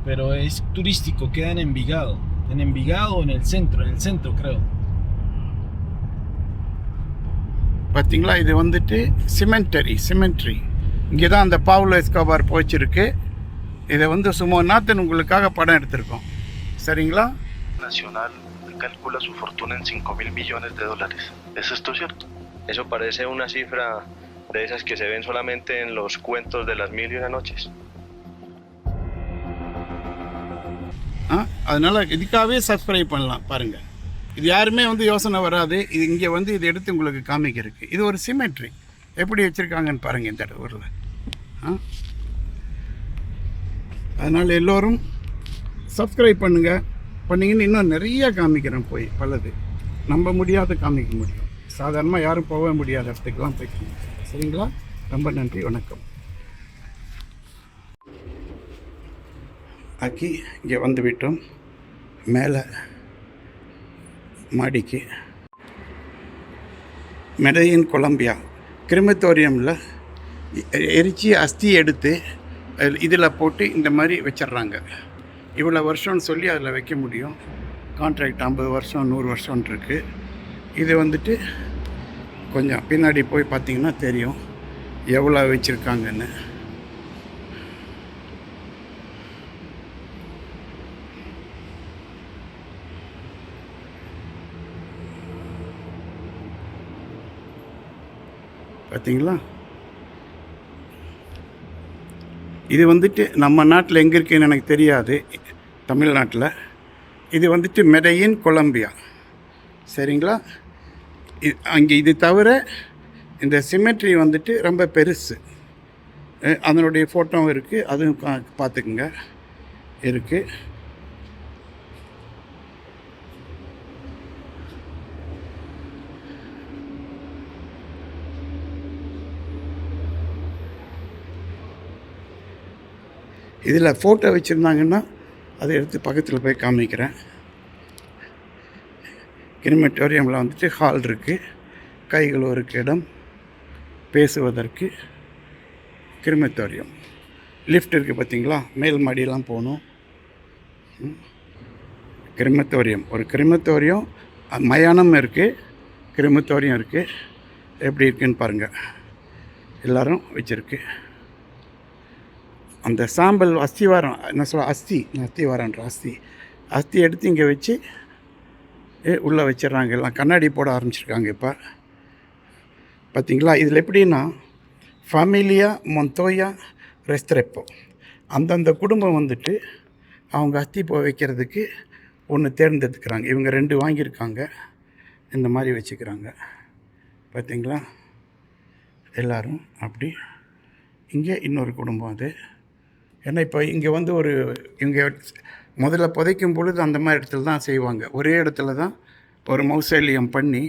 pero es turístico, queda en Envigado. En Envigado o en el centro creo. பார்த்தீங்களா, இது வந்துட்டு symmetry. இங்கே தான் அந்த பாவ்லோ எஸ்கோபார் போச்சிருக்கு. இதை வந்து சும்மா நாத்தன் உங்களுக்காக படம் எடுத்திருக்கோம். சரிங்களா? Nacional calcula su fortuna en 5.000 millones de dólares. ¿Es esto cierto? Eso parece una cifra de esas que se ven solamente en los cuentos de las mil y una noches. அதனால் இதுக்காகவே subscribe பண்ணலாம். பாருங்கள், இது யாருமே வந்து யோசனை வராது. இது இங்கே வந்து இதை எடுத்து உங்களுக்கு காமிக்கிறதுக்கு இது ஒரு சிமெட்ரி எப்படி வச்சுருக்காங்கன்னு பாருங்கள் இந்த ஊரில். அதனால் எல்லோரும் சப்ஸ்கிரைப் பண்ணிங்கன்னு இன்னும் நிறையா காமிக்கிறேன். போய் பலது நம்ப முடியாத காமிக்க முடியும். சாதாரணமாக யாரும் போக முடியாத இடத்துக்கெல்லாம் போய்க்கணும். சரிங்களா? ரொம்ப நன்றி, வணக்கம். ஆக்கி இங்கே வந்து விட்டோம். மேலே மாடிக்கு மெடயின் கொலம்பியா கிரிமத்தோரியமில் எரிச்சி அஸ்தி எடுத்து இதில் போட்டு இந்த மாதிரி வச்சிட்றாங்க. இவ்வளோ வருஷம்னு சொல்லி அதில் வைக்க முடியும். கான்ட்ராக்ட் 50 வருஷம் 100 வருஷம் இருக்குது. இது வந்துட்டு கொஞ்சம் பின்னாடி போய் பார்த்திங்கன்னா தெரியும் எவ்வளோ வச்சுருக்காங்கன்னு. பார்த்தீங்களா? இது வந்துட்டு நம்ம நாட்டில் எங்கே இருக்குன்னு எனக்கு தெரியாது, தமிழ்நாட்டில். இது வந்துட்டு மெடயின் கொலம்பியா. சரிங்களா? அங்கே இது தவிர இந்த சிமெட்ரி வந்துட்டு ரொம்ப பெருசு. அதனுடைய ஃபோட்டோவும் இருக்குது, அதுவும் பார்த்துக்குங்க இருக்குது. இதில் ஃபோட்டோ வச்சுருந்தாங்கன்னா அதை எடுத்து பக்கத்தில் போய் காமிக்கிறேன். கிரிமட்டோரியமில் வந்துட்டு ஹால் இருக்குது, கை கழுவுறதுக்கு இடம், பேசுவதற்கு கிரிமட்டோரியம். லிஃப்ட் இருக்குது பார்த்தீங்களா? மேல் மாடியெல்லாம் போகணும். கிரிமட்டோரியம், ஒரு கிரிமட்டோரியம், மயானம் இருக்குது, கிரிமட்டோரியம் இருக்குது. எப்படி இருக்குதுன்னு பாருங்கள். எல்லோரும் வச்சுருக்கு. அந்த சாம்பல் அஸ்திவாரம் என்ன சொல்ல, அஸ்தி எடுத்து இங்கே வச்சு உள்ளே வச்சிட்றாங்க. எல்லாம் கண்ணாடி போட ஆரம்பிச்சிருக்காங்க இப்போ. பார்த்திங்களா? இதில் எப்படின்னா ஃபேமிலியா மொந்தோயா ரெஸ்ட்ரெப்போ, அந்தந்த குடும்பம் வந்துட்டு அவங்க அஸ்தி போ வைக்கிறதுக்கு ஒன்று தேர்ந்தெடுத்துக்கிறாங்க. இவங்க 2 வாங்கியிருக்காங்க, இந்த மாதிரி வச்சுக்கிறாங்க. பார்த்திங்களா? எல்லோரும் அப்படி. இங்கே இன்னொரு குடும்பம் அது. ஏன்னா இப்போ இங்கே வந்து இவங்க முதல்ல புதைக்கும் பொழுது அந்த மாதிரி இடத்துல தான் செய்வாங்க. ஒரே இடத்துல தான் ஒரு மௌசேலியம் பண்ணி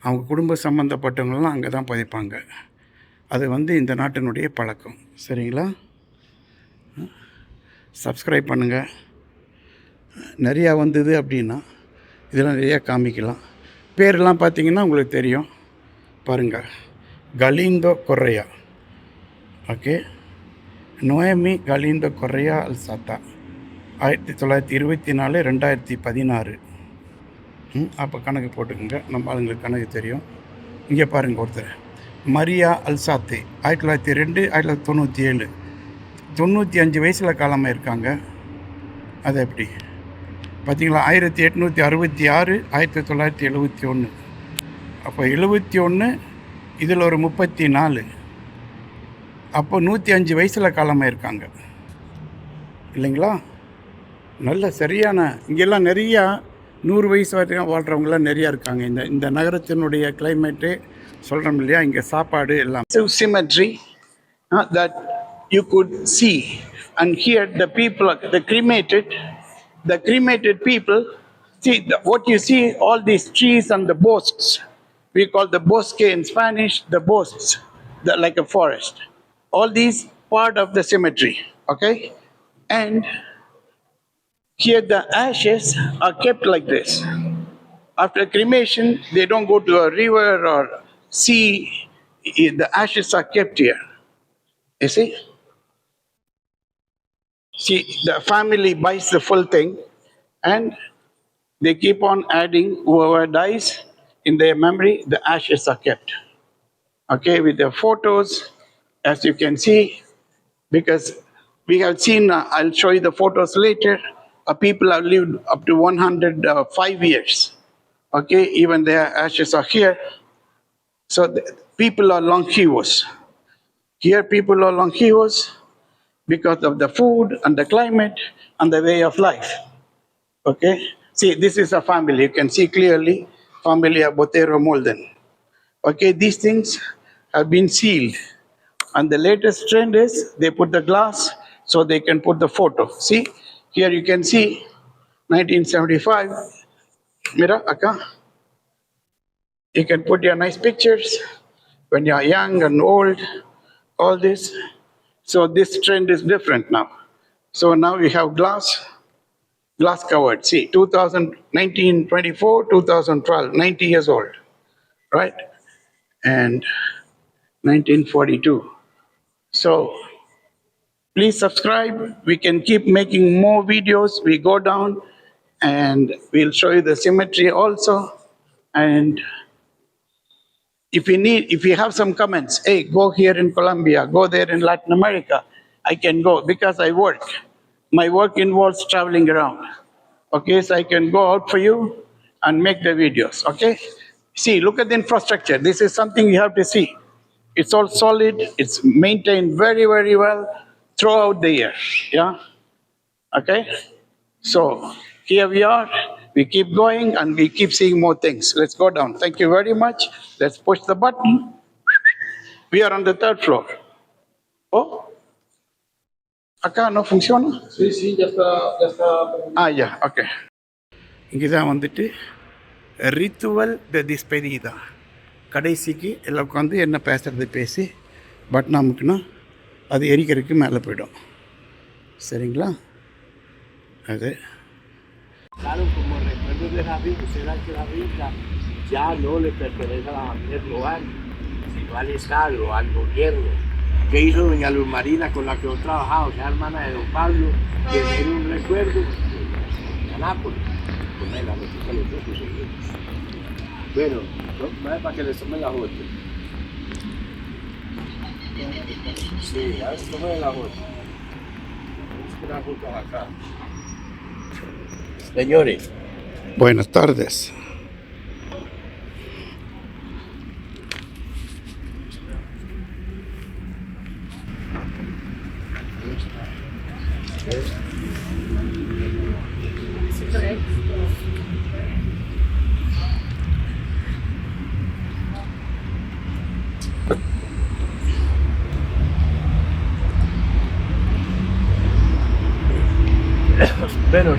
அவங்க குடும்ப சம்மந்தப்பட்டவங்களெலாம் அங்கே தான் புதைப்பாங்க. அது வந்து இந்த நாட்டினுடைய பழக்கம். சரிங்களா? சப்ஸ்கிரைப் பண்ணுங்கள். நிறையா வந்தது அப்படின்னா இதெல்லாம் நிறையா காமிக்கலாம். பேரெல்லாம் பார்த்திங்கன்னா உங்களுக்கு தெரியும். பாருங்கள், கலீந்தோ கொர்ரையா. ஓகே, நோயமி கலீந்தோ கொர்ரையா அல்சாத்தா, 1924 2016. அப்போ கணக்கு போட்டுக்கோங்க, நம்ம ஆளுங்களுக்கு கணக்கு தெரியும். இங்கே பாருங்கள், ஒருத்தர் மரியா அல்சாத்தே 1902 1997, 95 வயசில் காலமாக இருக்காங்க. அது எப்படி பார்த்தீங்களா? 1866 1971. அப்போ 71, இதில் ஒரு 34, அப்போ 105 வயசில் காலமாக இருக்காங்க இல்லைங்களா? நல்ல சரியான, இங்கெல்லாம் நிறையா 100 வயசு வரைக்கும் வாழ்கிறவங்களாம் நிறையா இருக்காங்க. இந்த நகரத்தினுடைய கிளைமேட்டு சொல்கிறோம் இல்லையா, இங்கே சாப்பாடு எல்லாம். Symmetry that you could see, and here the people, the cremated people, see what you see, all these trees and the bosques, we call the bosque in Spanish, the bosques, like a forest. All these part of the cemetery, okay? And here the ashes are kept like this. After cremation, they don't go to a river or sea. The ashes are kept here. You see? See, the family buys the full thing and they keep on adding whoever dies in their memory, the ashes are kept. Okay, with their photos, as you can see, because we have seen, I'll show you the photos later, people have lived up to 105 years. Okay, even their ashes are here. So people are longevous. Here, people are longevous because of the food and the climate and the way of life. Okay, see, this is a family. You can see clearly, Familia Botero Molden. Okay, these things have been sealed. And the latest trend is they put the glass so they can put the photo. See, here you can see 1975. Mira, acá. You can put your nice pictures when you're young and old, all this. So this trend is different now. So now we have glass covered. See, 1924, 2012, 90 years old, right? And 1942. So please subscribe. We can keep making more videos. We go down and we'll show you the symmetry also. And if you have some comments, hey, go here in Colombia, go there in Latin America, I can go because I work. My work involves traveling around. Okay, so I can go out for you and make the videos, okay? See, look at the infrastructure. This is something you have to see. It's all solid. It's maintained very, very well throughout the year, yeah? Okay? So here we are. We keep going and we keep seeing more things. Let's go down. Thank you very much. Let's push the button. We are on the 3rd floor. Oh, acá no funciona. Sí, ya está. Ya, okay. இங்கே தான் வந்துட்டு ritual த டிஸ்பெரிதா. கடைசிக்கு எல்லாம் உட்காந்து என்ன பேசுறது பேசி button அமுக்குன்னா அது எரிக்கிறதுக்கு மேலே போய்டும். சரிங்களா? அது Claro, como recuerdo de la Biblia, será que la Biblia ya no le pertenece a la familia global, sino al Estado, al gobierno. ¿Qué hizo doña Luz Marina con la que yo trabajaba, o sea, hermana de don Pablo, que era un recuerdo a Nápoles? Tomé la noticia a los dos seguidos. Bueno, no es para que les tomen la foto. Sí, a ver, tomen la foto. Es una foto acá. Señores. Buenas tardes. Bueno,